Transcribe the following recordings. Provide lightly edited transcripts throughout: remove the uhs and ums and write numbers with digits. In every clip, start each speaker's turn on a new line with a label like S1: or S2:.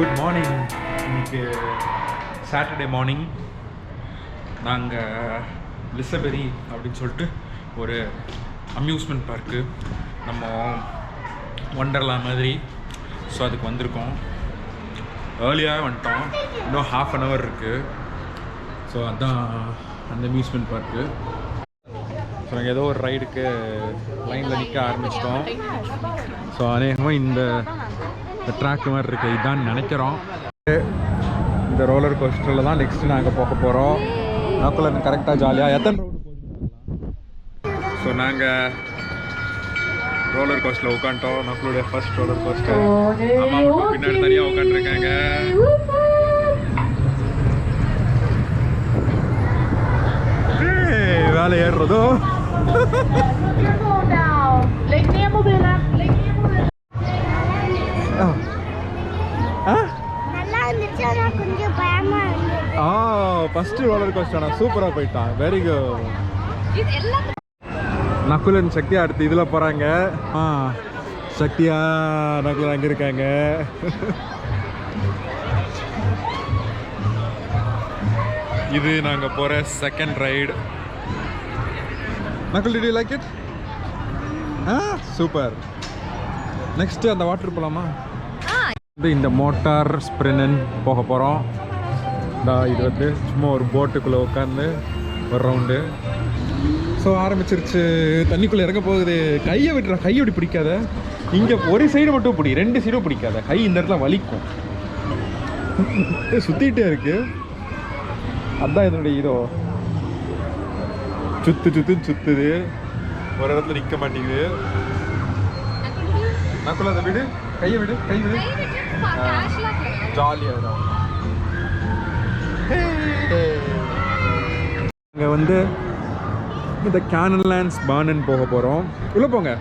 S1: Good morning. இன்னைக்கு Saturday morning நாங்கள் லிசபெரி அப்படின்னு சொல்லிட்டு ஒரு அம்யூஸ்மெண்ட் பார்க்கு நம்ம ஒண்டர்லா மாதிரி. ஸோ அதுக்கு வந்திருக்கோம். ஏர்லியாக வந்துட்டோம், இன்னும் ½ hour இருக்குது. ஸோ அதுதான் அந்த அம்யூஸ்மெண்ட் பார்க்கு. ஸோ நாங்கள் ஏதோ ஒரு ரைடுக்கு லைனில் நிற்க ஆரம்பிச்சிட்டோம். ஸோ அநேகமாக இந்த ட்ராக் மாதிரி இருக்குது, இதுதான் நினைக்கிறோம். இந்த ரோலர் கோஸ்டரில் தான் நெக்ஸ்ட்டு நாங்கள் போக போகிறோம். நாக்குள்ள கரெக்டாக ஜாலியாக எத்தனை ரவுண்டு போகுது. ஸோ நாங்கள் ரோலர் கோஸ்டரில் உட்காந்துட்டோம். நம்மளுடைய ஃபர்ஸ்ட் ரோலர் கோஸ்டர். அம்மா மட்டும் பின்னாடி தனியாக உட்காந்துருக்காங்க. வேலை ஏறுறதோ ஃபர்ஸ்ட் ரோலர் கோஸ்டர் சூப்பராக போயிட்டான். Very good. நக்குலன் சக்தியா அடுத்து இதில் போகிறாங்க. சக்தியா நக்குலன் அங்கே இருக்காங்க. இது நாங்கள் போகிற second ride. Nakul, did you like it? Super. Next அந்த வாட்டர் போகலாமா? இந்த மோட்டார் ஸ்ப்ரின் போக போகிறோம். இது வந்து சும்மா ஒரு போட்டுக்குள்ளே உட்காந்து ஒரு ரவுண்டு. ஸோ ஆரம்பிச்சிருச்சு. தண்ணிக்குள்ளே இறங்க போகுது. கையை விட்டுற, கையை அப்படி பிடிக்காத. இங்கே ஒரு சைடு மட்டும் பிடி, 2 சைடும் பிடிக்காத. கை இந்த இடத்துல வலிக்கும். சுற்றிக்கிட்டே இருக்கு. அதுதான் இதனுடைய இதோ சுத்துது. ஒரு இடத்துல நிற்க மாட்டேங்குது. நக்குள்ள அதை விடு, கையை விடு, கை விடு. ஜாலியாக இங்கே வந்து இந்த கேனன்லேண்ட்ஸ் பார்ன் போக போகிறோம். உள்ளே போங்க.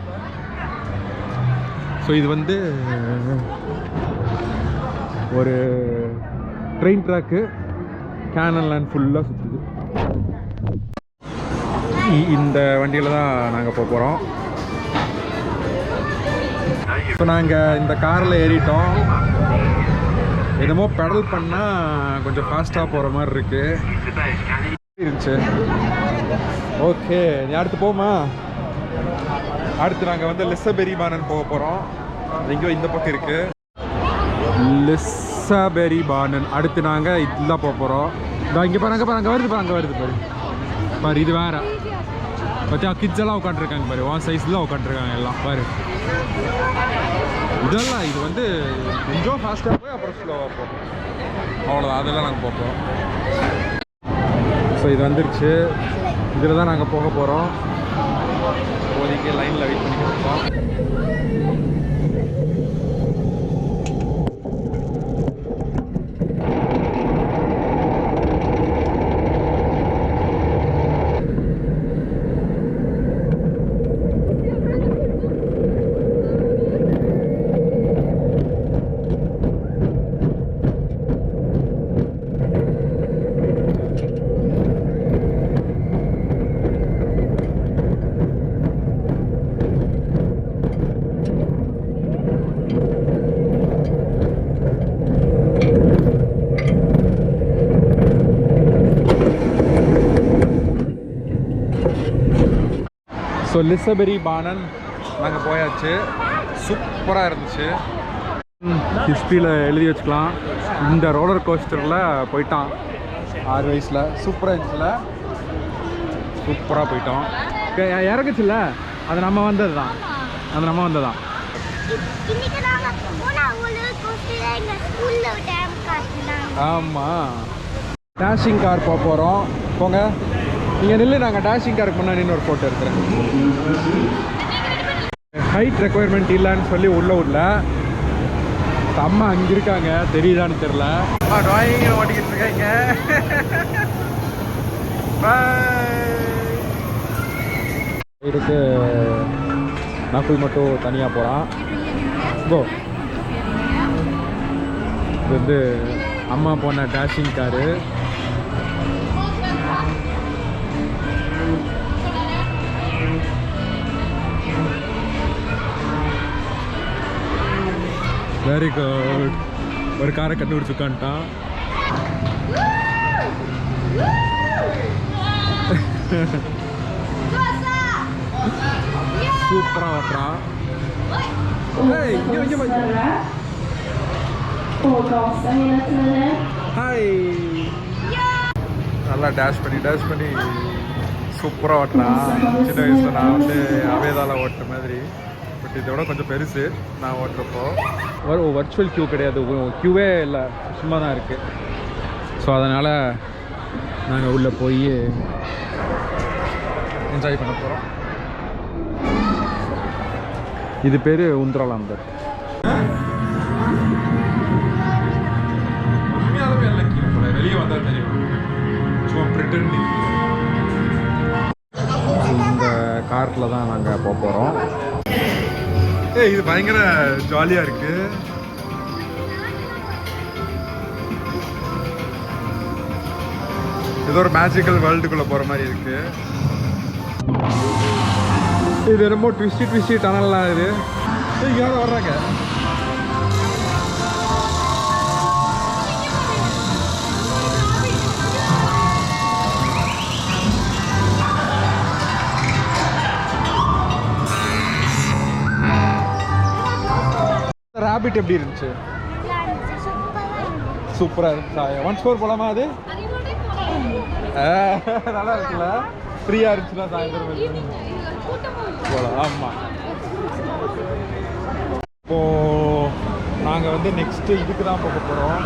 S1: ஸோ இது வந்து ஒரு ட்ரெயின் ட்ராக்கு. கேனன்லேண்ட் ஃபுல்லாக சுற்றுது. இந்த வண்டியில் தான் நாங்கள் போக போகிறோம். இப்போ நாங்கள் இந்த காரில் ஏறிட்டோம். என்னமோ பெடல் பண்ணால் கொஞ்சம் ஃபாஸ்ட்டாக போகிற மாதிரி இருந்துச்சு. ஓகே, நீ அடுத்து போமா. அடுத்து நாங்கள் வந்து லிசபெரி பார்ன் போக போகிறோம். எங்கேயோ இந்த பக்கம் இருக்குது லிசபெரி பார்ன். அடுத்து நாங்கள் இதெல்லாம் போக போகிறோம். இங்கே பாரு, அங்கே வருது பாரு. இது வேறு பார்த்தியா, கிட்ஸ் எல்லாம் உட்காந்துருக்காங்க பாரு. 1 சைஸ்லாம் உட்காந்துருக்காங்க எல்லாம் பாரு. இதெல்லாம் இது வந்து கொஞ்சம் ஃபாஸ்ட்டாக போய் அப்புறம் ஸ்லோவாக போகும், அவ்வளோதான். அதெல்லாம் நாங்கள் போகிறோம். ஸோ இது வந்துருச்சு. இதில் தான் நாங்கள் போக போகிறோம். இப்போதைக்கு லைனில் வெயிட் பண்ணிக்கிட்டு இருக்கோம். ஸோ லிசபெரி பார்ன் நாங்கள் போயாச்சு. சூப்பராக இருந்துச்சு. ஹிஸ்ட்ரியில் எழுதி வச்சுக்கலாம். இந்த ரோலர் கோஸ்டரில் போயிட்டான் 6 வயசில். சூப்பராக இருந்துச்சுல, சூப்பராக போயிட்டோம். இறங்குச்சுல்ல, அது நம்ம வந்தது தான். ஆமாம். டேஷிங் கார் போக போகிறோம். போங்க நீங்கள் நில்லு. நாங்கள் டேஷிங் காருக்கு முன்னாடி ஒரு ஃபோட்டோ எடுக்கிறேன். ஹைட் ரெக்குயர்மெண்ட் இல்லைன்னு சொல்லி உள்ள அம்மா அங்கே இருக்காங்க, தெரியுதான்னு தெரில. டிராயிங் ஓட்டிக்கிட்டு இருக்காங்க. இதுக்கு நக்குல் மட்டும் தனியாக போகிறான். கோ. இது வந்து அம்மா போன டேஷிங் காரு. Very good. ஒரு காரை கண்டுபிடிச்சு உட்காந்துட்டான். சூப்பராக ஓட்டுறான். ஹாய், நல்லா டேஷ் பண்ணி சூப்பராக ஓட்டுறான். சின்ன வயசில் நான் வந்து அவேதால ஓட்டுற மாதிரி, பட் இதோட கொஞ்சம் பெருசு நான் ஓட்டுறப்போ. வர்ச்சுவல் க்யூ கிடையாது, க்யூவே இல்லை, சும்மா தான் இருக்குது. ஸோ அதனால் நாங்கள் உள்ளே போய் என்ஜாய் பண்ண போகிறோம். இது பேர் உந்திரலாந்தர். உண்மையாலுமே இல்லை கீழே போல, வெளியே வந்தால் தெரியும். சும்மா பிரிட்டன்டிங். இந்த காரில் தான் நாங்கள் போக போகிறோம். இது பயங்கர ஜாலியாக இருக்கு. ஏதோ ஒரு மேஜிக்கல் வேர்ல்டுக்குள்ளே போகிற மாதிரி இருக்கு. இது ரொம்ப ட்விஸ்டி டனல்லாம் இது. யாரும் வர்றாங்க. ராபிட் எப்படி இருந்துச்சு? சூப்பராக இருந்துச்சா? ஒன்ஸ் ஃபோர் போலாமா? அது நல்லா இருக்குல்ல, ஃப்ரீயாக இருந்துச்சுன்னா சாயந்தரம் போகலாம். ஆமாம். இப்போது நாங்கள் வந்து நெக்ஸ்ட்டு இதுக்கு தான் போக போகிறோம்.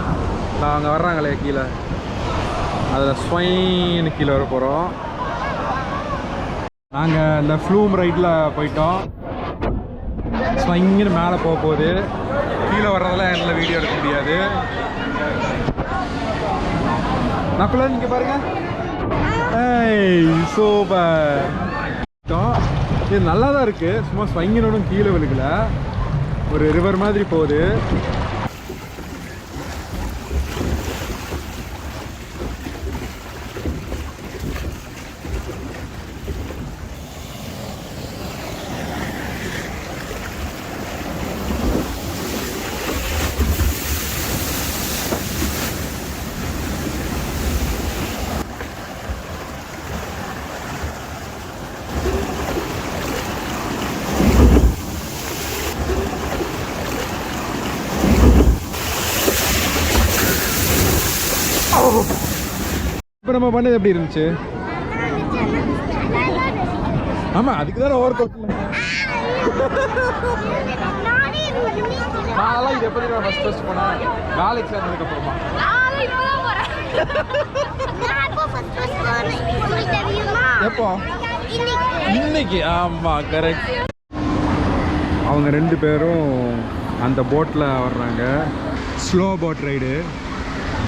S1: நாங்கள் வர்றாங்களே கீழே, அதில் ஸ்வைன்னு கீழே வர போகிறோம். நாங்கள் இந்த ஃப்ளூம் ரைட்டில் போயிட்டோம். ஸ்வைங்கன்னு மேலே போக போகுது. கீழே வர்றதெல்லாம் என்னால் வீடியோ எடுக்க முடியாது. நக்குள்ள இங்கே பாருங்க. சூப்பர். இது நல்லா தான் இருக்குது. சும்மா ஸ்வைங்கினோடும் கீழே விழுகல, ஒரு ரிவர் மாதிரி போகுது. இப்போ நம்ம பண்ணது எப்படி இருந்துச்சு? ஆமாம், அதுக்கு தான் ஓவர் கோட். நான்லாம் இது எப்படி நான் ஃபர்ஸ்ட் போனேன் வேலைக்கு சேர்ந்ததுக்கு அப்புறமா. எப்போ? இன்னைக்கு. ஆமாம், கரெக்ட். அவங்க ரெண்டு பேரும் அந்த போட்டில் வர்றாங்க. Slow boat ride.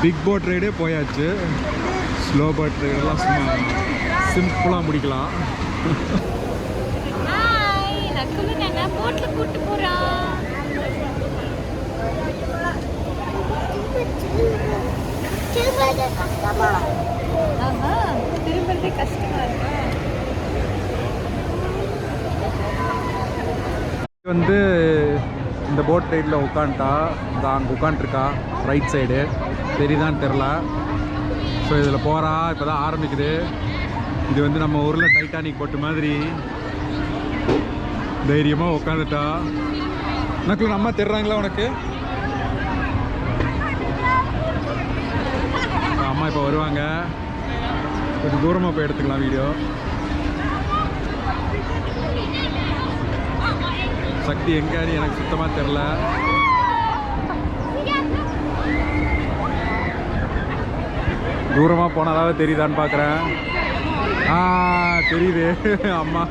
S1: Big boat ரைடே போயாச்சு. ஸ்லோ போட் ரைடெல்லாம் சும்மா சிம்பிளாக முடிக்கலாம். வந்து இந்த போட் ரைடில் உட்காந்துட்டா, இந்த அங்கே உட்காந்துருக்கா ரைட் சைடு, தெரியுதான்னு தெரில. ஸோ இதில் போகிறா, இப்போ தான் ஆரம்பிக்குது. இது வந்து நம்ம ஊரில் டைட்டானிக் போட்டு மாதிரி தைரியமாக உட்காந்துட்டா. எனக்கு நம்ம தெரிறாங்களா உனக்கு? அம்மா இப்போ வருவாங்க. கொஞ்சம் தூரமாக போய் எடுத்துக்கலாம் வீடியோ. சக்தி எங்கேன்னு எனக்கு சுத்தமாக தெரில. தூரமாக போனாலாவது தெரியுதான்னு பார்க்குறேன். தெரியுது. அம்மா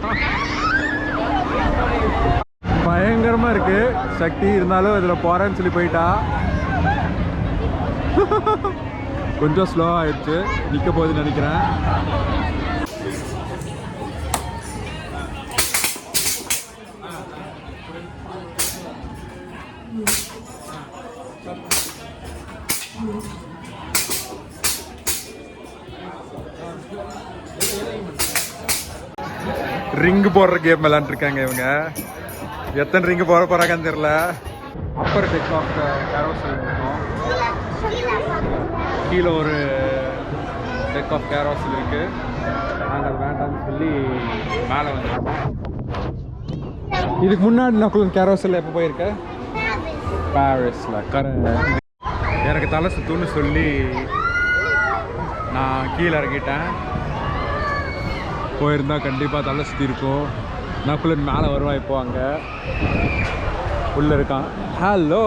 S1: பயங்கரமாக இருக்குது சக்தி. இருந்தாலும் இதில் போகிறேன்னு சொல்லி போயிட்டா. கொஞ்சம் ஸ்லோ ஆயிடுச்சு, நிற்க போகுதுன்னு நினைக்கிறேன். ரிங்கு போடுற கேம் விளாண்டுருக்காங்க இவங்க. எத்தனை ரிங்கு போட போகிறாங்கன்னு தெரியல. அப்பர் டெக் ஆஃப் கேரோசல் இருக்கும். கீழே ஒரு டெக் ஆஃப் கேரோசல் இருக்குது. நாங்கள் அது வேண்டாம்னு சொல்லி மேலே வந்துருக்கோம். இதுக்கு முன்னாடி நக்குலன் கேரோசல் எப்போ போயிருக்கேன்? பாரிஸில். எனக்கு தலை சுத்துன்னு சொல்லி நான் கீழே இறங்கிட்டேன். போயிருந்தா கண்டிப்பாக தலை சுற்றி இருக்கும். நக்குலன் மேலே வருவான். இப்போ அங்கே உள்ளே இருக்கான். Hello.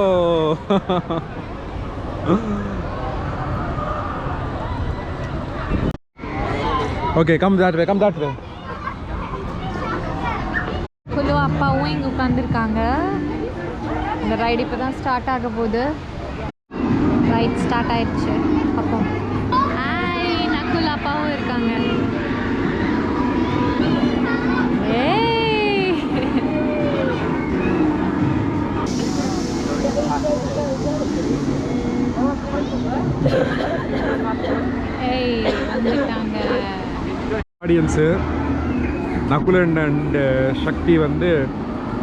S1: Okay, come that way.
S2: Kullu அப்பாவும் இங்கே உட்காந்துருக்காங்க. இந்த ரைடு இப்போ தான் ஸ்டார்ட் ஆக போகுது. ரைட் ஸ்டார்ட் ஆயிடுச்சு. அப்போ ஹாய், நக்குல் அப்பாவும் இருக்காங்க. வந்துட்டாங்க
S1: ஆடியன்ஸு. நக்குலன் அண்ட் சக்தி வந்து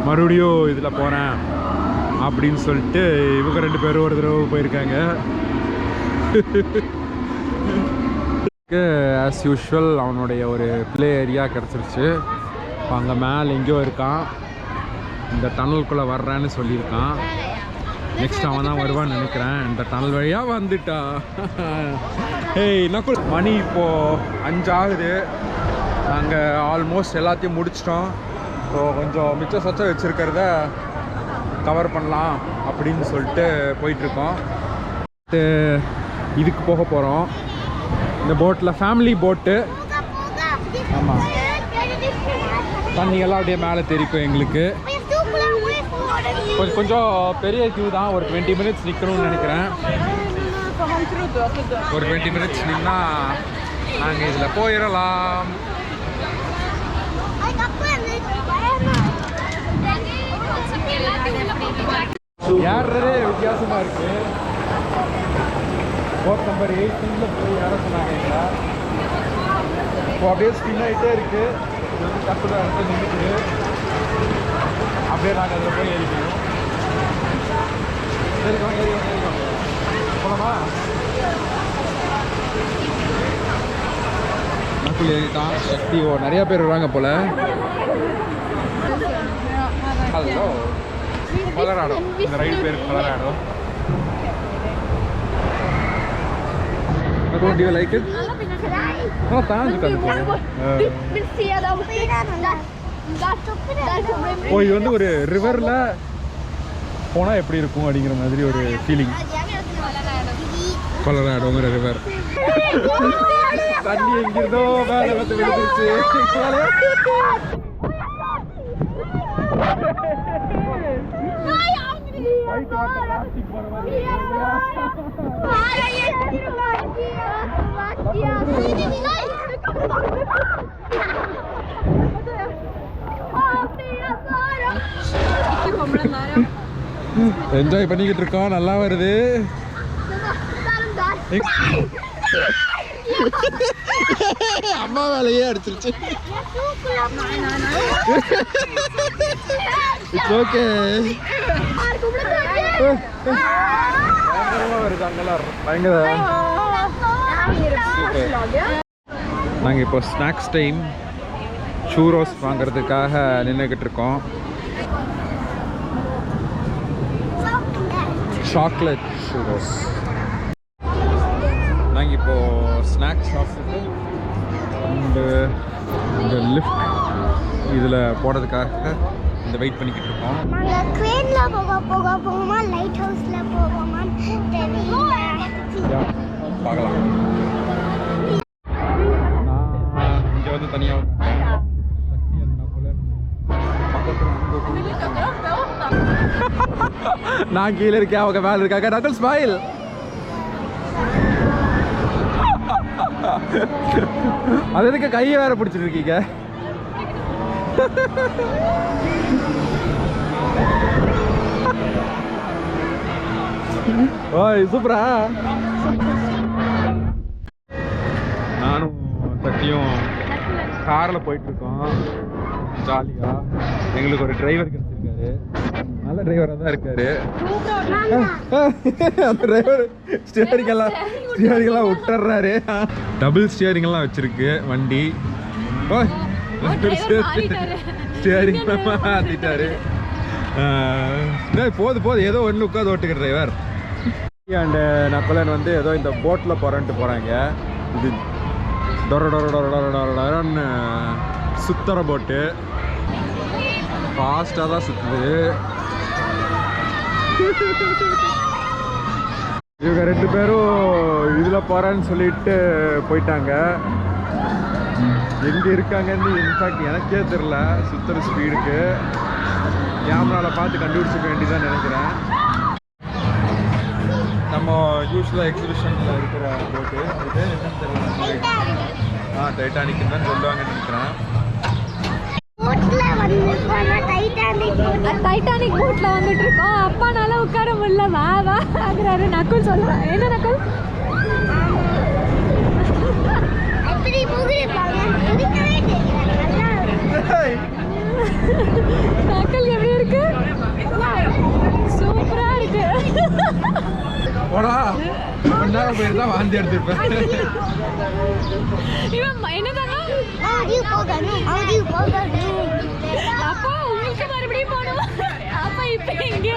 S1: மறுபடியும் இதில் போகிறேன் அப்படின்னு சொல்லிட்டு இவங்க 2 பேரும் ஒரு தடவை போயிருக்காங்க. ஆஸ் யூஷுவல் அவனுடைய ஒரு ப்ளே ஏரியா கிடச்சிருச்சு. அங்கே மேலே எங்கேயோ இருக்கான். இந்த டனலுக்குள்ளே வர்றேன்னு சொல்லியிருக்கான். நெக்ஸ்ட் அவன் தான் வருவான்னு நினைக்கிறேன். இந்த டனல் வழியாக வந்துட்டான். ஏய் நக்குல், மணி இப்போது 5 ஆகுது. நாங்கள் ஆல்மோஸ்ட் எல்லாத்தையும் முடிச்சிட்டோம். ஸோ கொஞ்சம் மிச்சம் சொச்சம் வச்சுருக்கிறத கவர் பண்ணலாம் அப்படின்னு சொல்லிட்டு போயிட்டுருக்கோம். இதுக்கு போக போகிறோம். இந்த போட்டில் ஃபேமிலி போட்டு. ஆமாம், தண்ணியெல்லாம் அப்படியே மேலே தெரிக்கும். எங்களுக்கு கொஞ்சம் பெரிய கியூ தான். ஒரு 20 மினிட்ஸ் நிற்கணும்னு நினைக்கிறேன். ஒரு 20 மினிட்ஸ் நின்னா நாங்கள் இதில் போயிடலாம். ஏறுறதே வித்தியாசமாக இருக்குது. போட் நம்பர் 18 போய் ஏற சொன்னாங்க எங்களை. இப்போ அப்படியே ஸ்பின் ஆகிட்டே இருக்குது. கஷ்ட இடத்துல நின்றுக்குது. அப்படியே நாங்கள் அதில் போய் ஏறிக்கணும். ஏறிக்கோங்க போகலாமா? நக்குல் ஏறிட்டான். சக்தி நிறையா பேர் வருவாங்க போல். Hello, Colorado. இந்த ரைடு பேர் Colorado. Don't you like it? Oh, thank you. ஓ, இது வந்து ஒரு ரிவரில் போனால் எப்படி இருக்கும் அப்படிங்கிற மாதிரி ஒரு ஃபீலிங். கொலராடோங்கிற ரிவர். தண்ணி எங்கிருந்தோ மேலே வந்து விழுந்துருச்சு. என்ஜாய் பண்ணிக்கிட்டு இருக்கோம். நல்லா வருது. அம்மா வேலையே அடிச்சிருச்சு. It's okay. நாங்கள் இப்போ ஸ்நாக்ஸ் டைம் சூரோஸ் வாங்கிறதுக்காக நின்றுக்கிட்டு இருக்கோம். சாக்லேட் சூரோஸ். நாங்கள் இப்போது ஸ்நாக்ஸ் சாப்பிட்டு அண்டு இந்த லிஃப்ட் இதில் போகிறதுக்காக இந்த வெயிட் பண்ணிக்கிட்டு இருக்கோம்.
S3: நாங்கள் ட்ரெயினில் போகமா லைட் ஹவுஸில் போகமான்னு தெரியல.
S1: பார்க்கலாம். நான் இங்கே வந்து தனியாக நான் கீழே இருக்கேன், அவங்க மேலே இருக்காங்க. நக்குல் ஸ்மைல். அது எனக்கு கையை வேற பிடிச்சிட்டு இருக்கீங்க. ஓய் சூப்பரா. நானும் சக்தியும் காரில் போயிட்டு இருக்கோம் ஜாலியாக. எங்களுக்கு ஒரு டிரைவர் கிடைச்சிருக்காரு. இருக்காரு, நல்ல டிரைவராக தான் இருக்காரு. அந்த டிரைவர் ஸ்டியரிங் எல்லாம் விட்டுறாரு. டபுள் ஸ்டியரிங் எல்லாம் வச்சிருக்கு வண்டி. ஸ்டியரிங் மாத்திட்டாரு. போது ஏதோ ஒன்று உட்காந்து ஓட்டுக்கிற டிரைவர். அண்ட் நக்கலன் வந்து ஏதோ இந்த போட்டில் போகிறாங்க. இது டொரன்னு சுத்துற போட்டு ஃபாஸ்ட்டாக தான் சுற்றுது. இவங்க 2 பேரும் இதில் போகிறேன்னு சொல்லிட்டு போயிட்டாங்க. எங்கே இருக்காங்கன்னு இன்ஃபேக்ட் எனக்கே தெரில. சுற்றுற ஸ்பீடுக்கு கேமராவில் பார்த்து கண்டுபிடிச்சிக்க வேண்டியதான் நினைக்கிறேன். நம்ம யூஸ்வலாக எக்ஸிபிஷனில் இருக்கிற போட்டு இது என்னன்னு தெரியல. டைட்டானிக் தான் சொல்லுவாங்கன்னு நினைக்கிறேன்.
S2: டைட்டானிக் போட்ல வந்துட்டு இருக்கோம். அப்பானால உட்கார முடியல, வா வா ஆகுறாரு. நக்குல் சொல்றான். என்ன நக்குல்? நக்குல் எப்படி இருக்கு? சூப்பரா இருக்கு.
S1: போடா போயிருந்தா வாந்தி எடுத்துருப்பேன்.
S2: இவன் என்னதாங்க அப்பா உங்களுக்கு மறுபடியும் போகணும். அப்பா இப்ப எங்கே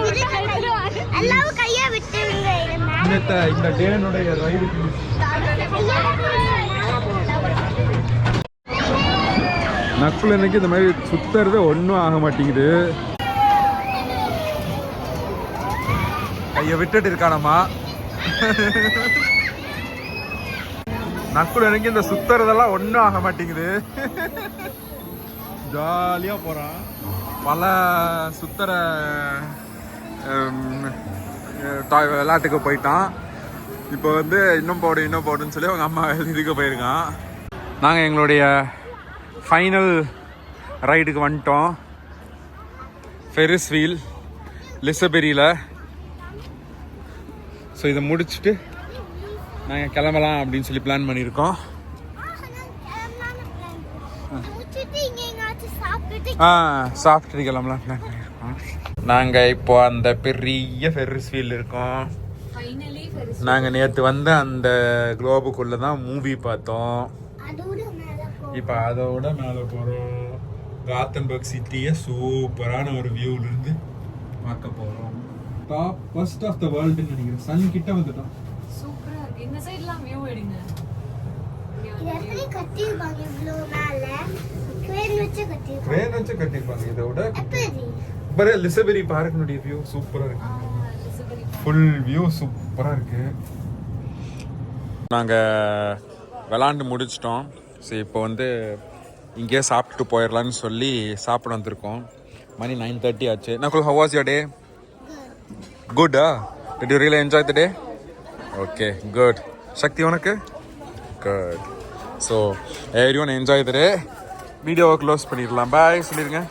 S2: எல்லாரும் கையை விட்டுருங்க.
S1: இந்த டேனுடைய ரைடு நக்குல் இன்னைக்கு இந்த மாதிரி சுத்துறது ஒன்றும் ஆக மாட்டேங்குது. கையை விட்டுட்டு இருக்கானம்மா. நக்குல் எனக்கு இந்த சுத்துறதெல்லாம் ஒன்றும் ஆக மாட்டேங்குது. ஜாலியாக போகிறான். பல சுத்துற விளையாட்டுக்கு போயிட்டான். இப்போ வந்து இன்னும் போடுன்னு சொல்லி அவங்க அம்மா இதுக்கு போயிருக்கான். நாங்கள் எங்களுடைய ஃபைனல் ரைடுக்கு வந்துட்டோம். Ferries wheel லிசபெரியில். ஸோ இதை முடிச்சுட்டு நாங்கள் கிளம்பலாம் அப்படின்னு சொல்லி பிளான் பண்ணியிருக்கோம். சாப்பிட்டுட்டு கிளம்பலாம் பிளான் பண்ணியிருக்கோம். நாங்கள் இப்போ அந்த பெரிய ஃபெரிஸ் வீல் இருக்கோம். நாங்கள் நேற்று வந்து அந்த குளோபுக்குள்ளே தான் மூவி பார்த்தோம். இப்போ அதோட மேலே போகிறோம். காத்தன்பர்க் சிட்டியை சூப்பரான ஒரு வியூவிலேருந்து பார்க்க போகிறோம். டாப் ஃபர்ஸ்ட் ஆஃப் த வேர்ல்டுன்னு நினைக்கிறேன். சன் கிட்ட வந்துட்டோம்.
S2: சூப்பரா இருக்கு. இந்த சைடுலாம் வியூ எடுங்க.
S3: எப்படி கட்டிருப்பாங்க இவ்ளோ மேல? கிரேன் வச்சு
S1: கட்டிருப்பாங்க. இதோட பரே லிசபெரி பார்க்கினுடைய வியூ சூப்பரா இருக்கு. ஃபுல் வியூ சூப்பரா இருக்கு. நாங்கள் விளாண்டு முடிச்சிட்டோம். சரி இப்போ வந்து இங்கேயே சாப்பிட்டு போயிடலான்னு சொல்லி சாப்பிட வந்திருக்கோம். மணி 9:30 ஆச்சு. Nakul, how was your day? Good, did you really enjoy the day? Okay, good. Shakti, உனக்கு? Good. So, everyone enjoy the day. வீடியோவை க்ளோஸ் பண்ணிடலாம். பாய் சொல்லிடுங்க.